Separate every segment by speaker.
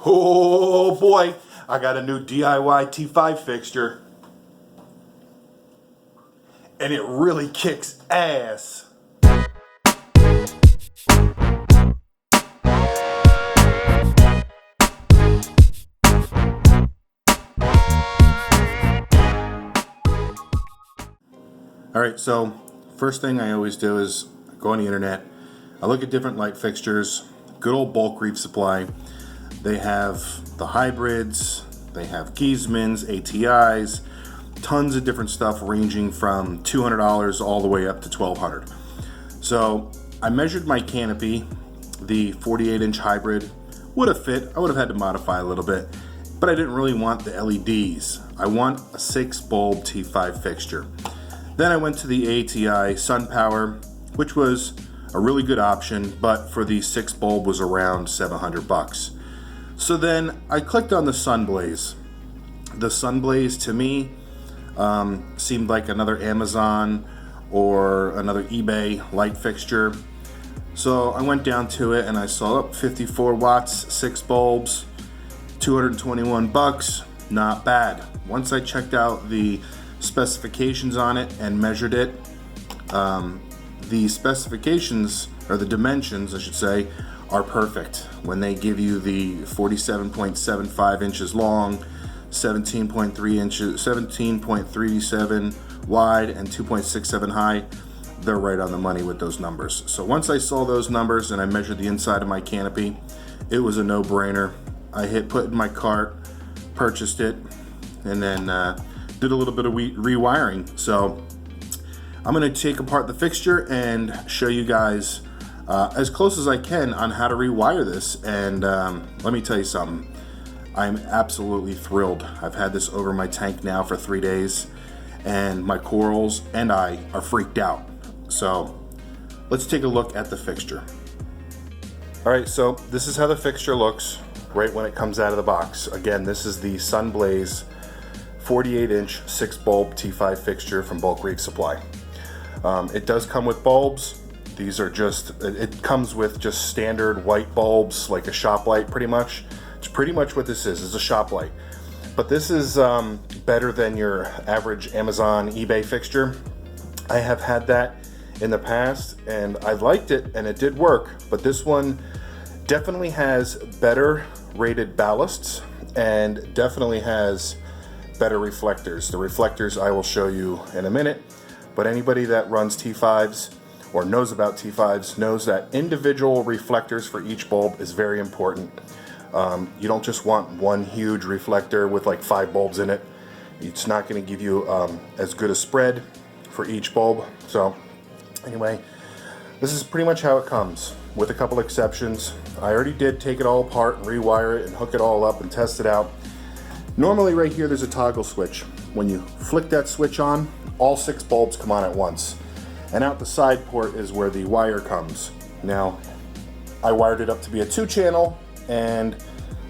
Speaker 1: Oh boy, I got a new DIY T5 fixture. And it really kicks ass. Alright, so first thing I always do is go on the internet. I look at different light fixtures. Good old Bulk Reef Supply. They have the hybrids, they have Giesmans, ATIs, tons of different stuff ranging from $200 all the way up to $1,200. So I measured my canopy. The 48-inch hybrid would have fit. I would have had to modify a little bit, but I didn't really want the LEDs. I want a 6-bulb T5 fixture. Then I went to the ATI SunPower, which was a really good option, but for the 6-bulb was around $700. So then I clicked on the Sunblaze. The Sunblaze to me seemed like another Amazon or another eBay light fixture. So I went down to it and I saw 54 watts, 6 bulbs, $221. Not bad. Once I checked out the specifications on it and measured it, the specifications, or the dimensions I should say, are perfect. When they give you the 47.75 inches long, 17.37 wide, and 2.67 high, they're right on the money with those numbers. So once I saw those numbers and I measured the inside of my canopy, it was a no-brainer. I put it in my cart, purchased it, and then did a little bit of rewiring. So I'm going to take apart the fixture and show you guys as close as I can on how to rewire this. And let me tell you something, I'm absolutely thrilled. I've had this over my tank now for 3 days, and my corals and I are freaked out. So let's take a look at the fixture. Alright, so this is how the fixture looks right when it comes out of the box. Again, this is the Sunblaze 48-inch 6-bulb T5 fixture from Bulk Reef Supply. It does come with bulbs. These are it comes with just standard white bulbs, like a shop light pretty much. It's pretty much what this is a shop light. But this is better than your average Amazon, eBay fixture. I have had that in the past and I liked it and it did work, but this one definitely has better rated ballasts and definitely has better reflectors. The reflectors I will show you in a minute, but anybody that runs T5s or knows about T5s knows that individual reflectors for each bulb is very important. You don't just want one huge reflector with like 5 bulbs in it. It's not going to give you as good a spread for each bulb. So anyway, this is pretty much how it comes, with a couple exceptions. I already did take it all apart and rewire it and hook it all up and test it out. Normally right here there's a toggle switch. When you flick that switch on, all 6 bulbs come on at once. And out the side port is where the wire comes. Now, I wired it up to be a 2-channel, and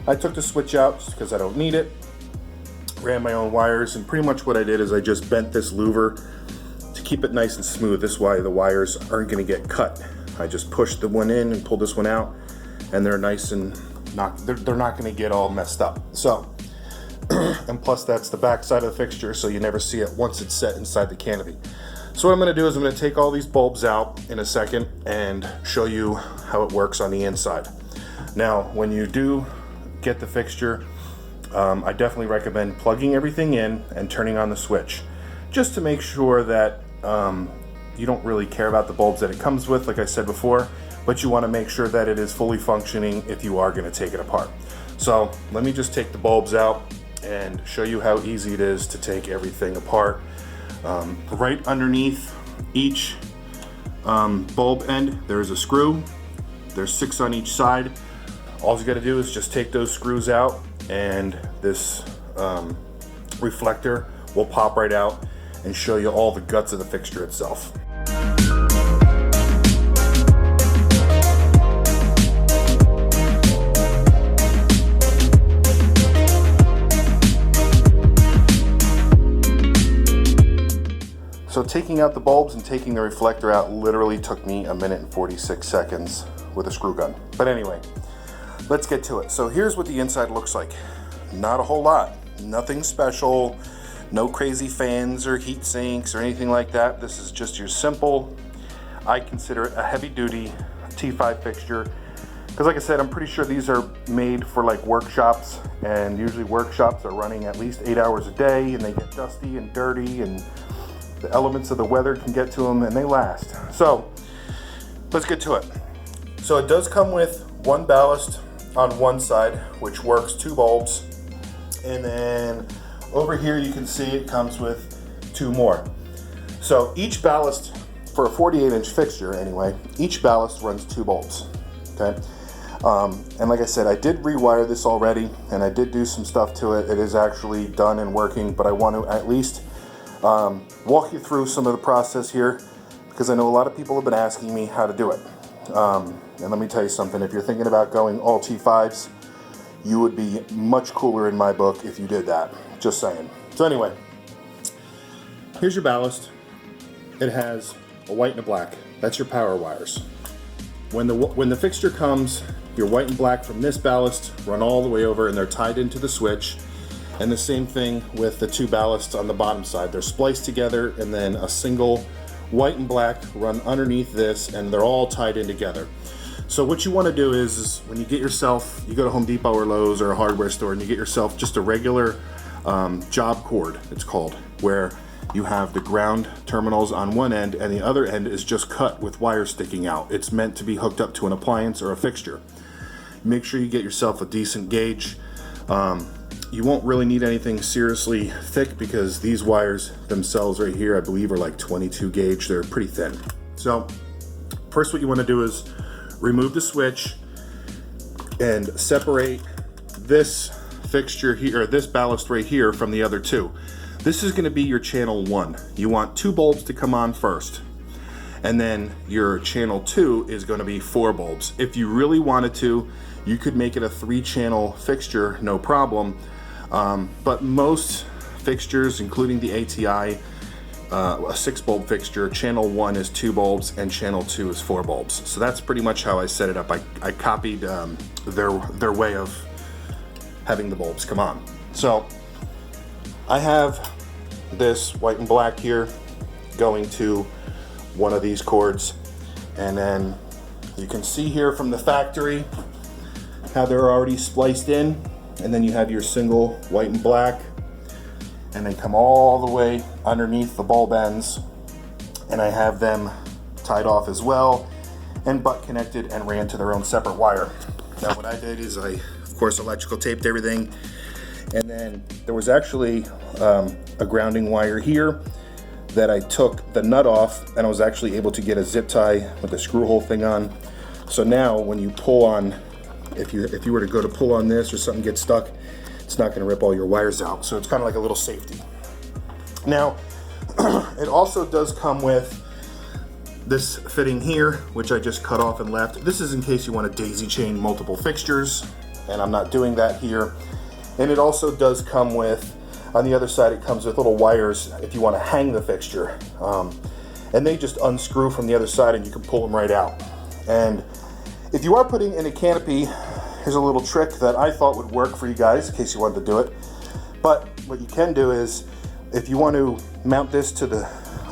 Speaker 1: I took the switch out just because I don't need it. Ran my own wires, and pretty much what I did is I just bent this louver to keep it nice and smooth. This way the wires aren't going to get cut. I just pushed the one in and pulled this one out, and they're nice and they're not going to get all messed up. So, and plus that's the back side of the fixture, so you never see it once it's set inside the canopy. So what I'm going to do is I'm going to take all these bulbs out in a second and show you how it works on the inside. Now, when you do get the fixture, I definitely recommend plugging everything in and turning on the switch, just to make sure that you don't really care about the bulbs that it comes with, like I said before, but you want to make sure that it is fully functioning if you are going to take it apart. So let me just take the bulbs out and show you how easy it is to take everything apart. Right underneath each bulb end there is a screw. There's 6 on each side. All you got to do is just take those screws out and this reflector will pop right out and show you all the guts of the fixture itself. So taking out the bulbs and taking the reflector out literally took me 1 minute and 46 seconds with a screw gun. But anyway, let's get to it. So here's what the inside looks like. Not a whole lot, nothing special, no crazy fans or heat sinks or anything like that. This is just your simple, I consider it a heavy duty T5 fixture. Because like I said, I'm pretty sure these are made for like workshops, and usually workshops are running at least 8 hours a day, and they get dusty and dirty, and the elements of the weather can get to them, and they last. So let's get to it. So it does come with one ballast on one side, which works 2 bulbs, and then over here you can see it comes with 2 more. So each ballast, for a 48-inch fixture anyway, each ballast runs 2 bulbs, okay? And like I said, I did rewire this already, and I did do some stuff to it. It is actually done and working, but I want to at least walk you through some of the process here, because I know a lot of people have been asking me how to do it. And let me tell you something, if you're thinking about going all T5s, you would be much cooler in my book if you did that. Just saying. So anyway, here's your ballast. It has a white and a black. That's your power wires. When the fixture comes, your white and black from this ballast run all the way over, and they're tied into the switch. And the same thing with the 2 ballasts on the bottom side. They're spliced together, and then a single white and black run underneath this, and they're all tied in together. So what you want to do is when you get yourself, you go to Home Depot or Lowe's or a hardware store, and you get yourself just a regular job cord, it's called, where you have the ground terminals on one end, and the other end is just cut with wires sticking out. It's meant to be hooked up to an appliance or a fixture. Make sure you get yourself a decent gauge. You won't really need anything seriously thick, because these wires themselves right here, I believe, are like 22 gauge. They're pretty thin. So first what you want to do is remove the switch and separate this fixture here, or this ballast right here, from the other 2. This is going to be your channel 1. You want 2 bulbs to come on first, and then your channel 2 is going to be 4 bulbs. If you really wanted to, you could make it a 3-channel fixture, no problem. But most fixtures, including the ATI, a 6-bulb fixture, channel 1 is 2 bulbs and channel 2 is 4 bulbs. So that's pretty much how I set it up. I copied their way of having the bulbs come on. So I have this white and black here going to one of these cords, and then you can see here from the factory how they're already spliced in, and then you have your single white and black, and they come all the way underneath the bulb ends, and I have them tied off as well and butt connected and ran to their own separate wire. Now what I did is I, of course, electrical taped everything, and then there was actually a grounding wire here that I took the nut off, and I was actually able to get a zip tie with the screw hole thing on. So now when you pull on, if you were to go to pull on this or something gets stuck, it's not going to rip all your wires out. So it's kind of like a little safety. Now it also does come with this fitting here, which I just cut off and left. This is in case you want to daisy chain multiple fixtures, and I'm not doing that here. And it also does come with, on the other side, it comes with little wires if you want to hang the fixture. And they just unscrew from the other side, and you can pull them right out. And if you are putting in a canopy, here's a little trick that I thought would work for you guys in case you wanted to do it. But what you can do is, if you want to mount this to the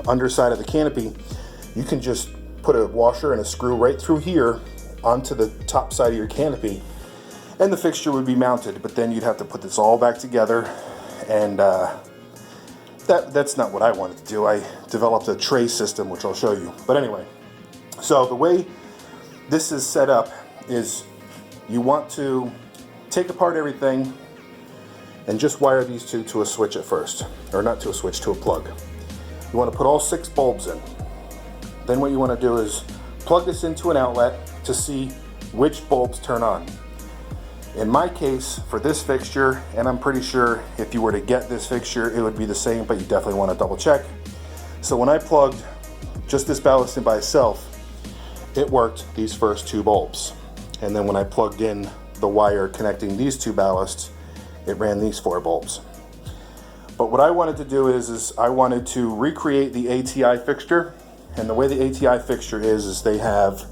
Speaker 1: underside of the canopy, you can just put a washer and a screw right through here onto the top side of your canopy, and the fixture would be mounted. But then you'd have to put this all back together, and that's not what I wanted to do. I developed a tray system, which I'll show you. But anyway, so the way this is set up is you want to take apart everything and just wire these two to a switch at first, or not to a switch, to a plug. You want to put all 6 bulbs in. Then what you want to do is plug this into an outlet to see which bulbs turn on. In my case, for this fixture, and I'm pretty sure if you were to get this fixture, it would be the same, but you definitely want to double check. So when I plugged just this ballast in by itself, it worked these first 2 bulbs. And then when I plugged in the wire connecting these 2 ballasts, it ran these 4 bulbs. But what I wanted to do is I wanted to recreate the ATI fixture. And the way the ATI fixture is they have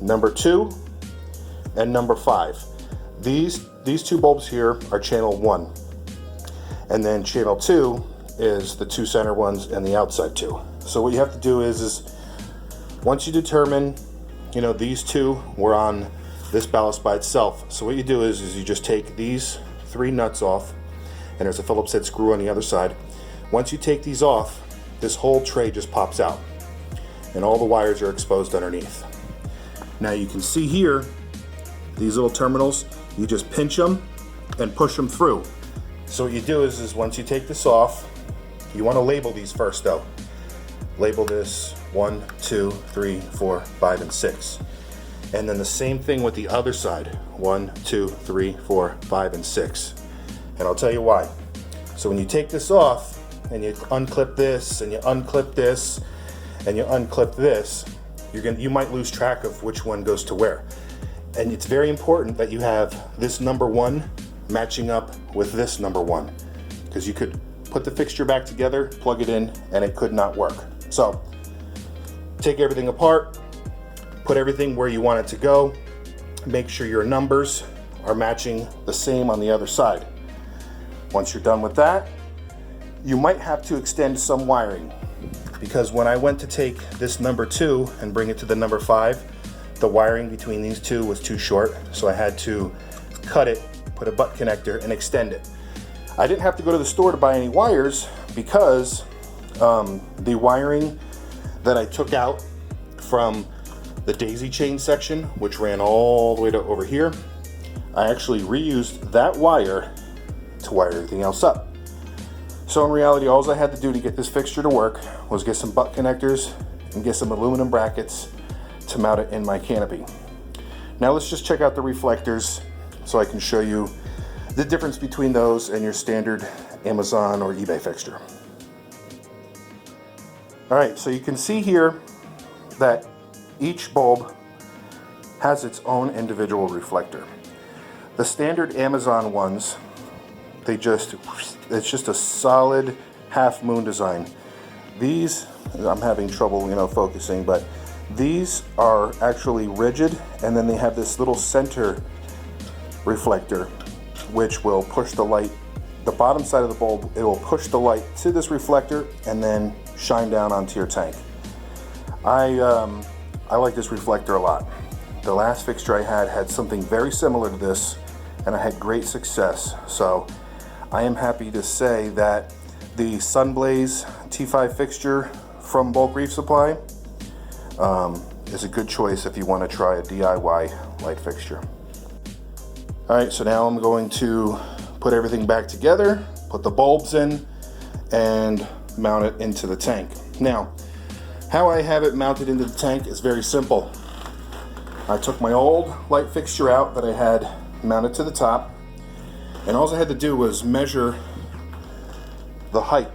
Speaker 1: number 2, and number 5. These two bulbs here are channel 1, and then channel 2 is the 2 center ones and the outside 2. So what you have to do is once you determine, you know, these 2 were on this ballast by itself. So what you do is you just take these 3 nuts off, and there's a Phillips head screw on the other side. Once you take these off, this whole tray just pops out, and all the wires are exposed underneath. Now you can see here, these little terminals, you just pinch them and push them through. So what you do is once you take this off, you want to label these first though. Label this 1, 2, 3, 4, 5, and 6. And then the same thing with the other side, 1, 2, 3, 4, 5, and 6. And I'll tell you why. So when you take this off and you unclip this and you unclip this and you unclip this, you might lose track of which one goes to where. And it's very important that you have this number 1 matching up with this number 1, because you could put the fixture back together, plug it in, and it could not work. So take everything apart, put everything where you want it to go, make sure your numbers are matching the same on the other side. Once you're done with that, you might have to extend some wiring, because when I went to take this number 2 and bring it to the number 5, the wiring between these 2 was too short, so I had to cut it, put a butt connector, and extend it. I didn't have to go to the store to buy any wires, because the wiring that I took out from the daisy chain section, which ran all the way to over here, I actually reused that wire to wire everything else up. So in reality, all I had to do to get this fixture to work was get some butt connectors and get some aluminum brackets to mount it in my canopy. Now let's just check out the reflectors so I can show you the difference between those and your standard Amazon or eBay fixture. Alright, so you can see here that each bulb has its own individual reflector. The standard Amazon ones, it's just a solid half moon design. These, I'm having trouble, focusing, but these are actually rigid, and then they have this little center reflector which will push the light, the bottom side of the bulb, it will push the light to this reflector and then shine down onto your tank. I like this reflector a lot. The last fixture I had something very similar to this, and I had great success. So I am happy to say that the Sunblaze T5 fixture from Bulk Reef Supply is a good choice if you want to try a DIY light fixture. Alright, so now I'm going to put everything back together, put the bulbs in, and mount it into the tank. Now, how I have it mounted into the tank is very simple. I took my old light fixture out that I had mounted to the top, and all I had to do was measure the height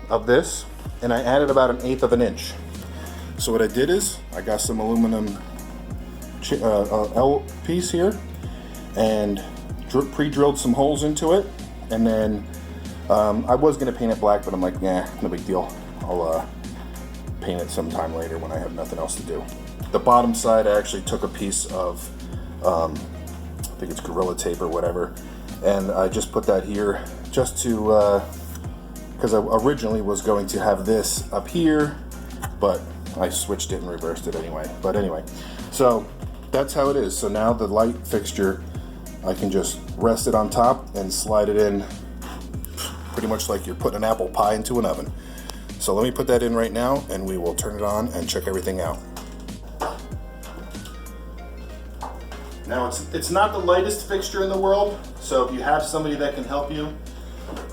Speaker 1: of this, and I added about 1/8 of an inch. So what I did is I got some aluminum L piece here and pre-drilled some holes into it, and then I was going to paint it black, but I'm like, nah, no big deal. I'll paint it sometime later when I have nothing else to do. The bottom side, I actually took a piece of I think it's Gorilla Tape or whatever, and I just put that here just to because I originally was going to have this up here, but I switched it and reversed it anyway. But anyway, so that's how it is. So now the light fixture, I can just rest it on top and slide it in pretty much like you're putting an apple pie into an oven. So let me put that in right now, and we will turn it on and check everything out. Now it's not the lightest fixture in the world, so if you have somebody that can help you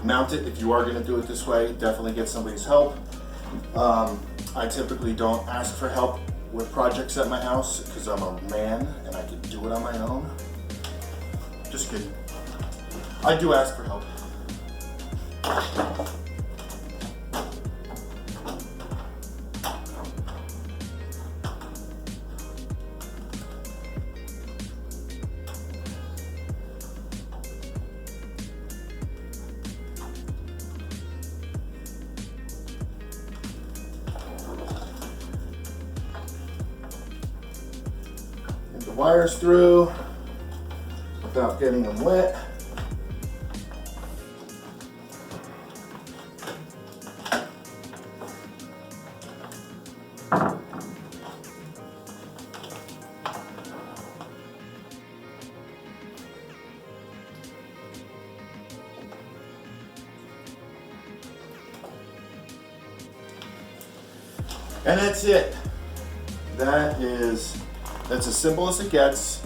Speaker 1: mount it, if you are going to do it this way, definitely get somebody's help. I typically don't ask for help with projects at my house because I'm a man and I can do it on my own. Just kidding. I do ask for help. Get the wires through. without getting them wet. And that's it. That's as simple as it gets.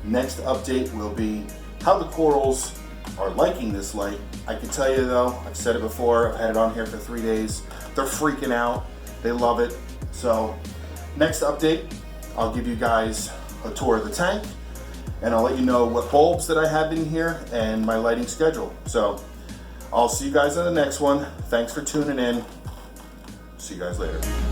Speaker 1: Next update will be how the corals are liking this light. I can tell you though, I've said it before, I've had it on here for 3 days. They're freaking out. They love it. So next update, I'll give you guys a tour of the tank and I'll let you know what bulbs that I have in here and my lighting schedule. So I'll see you guys on the next one. Thanks for tuning in. See you guys later.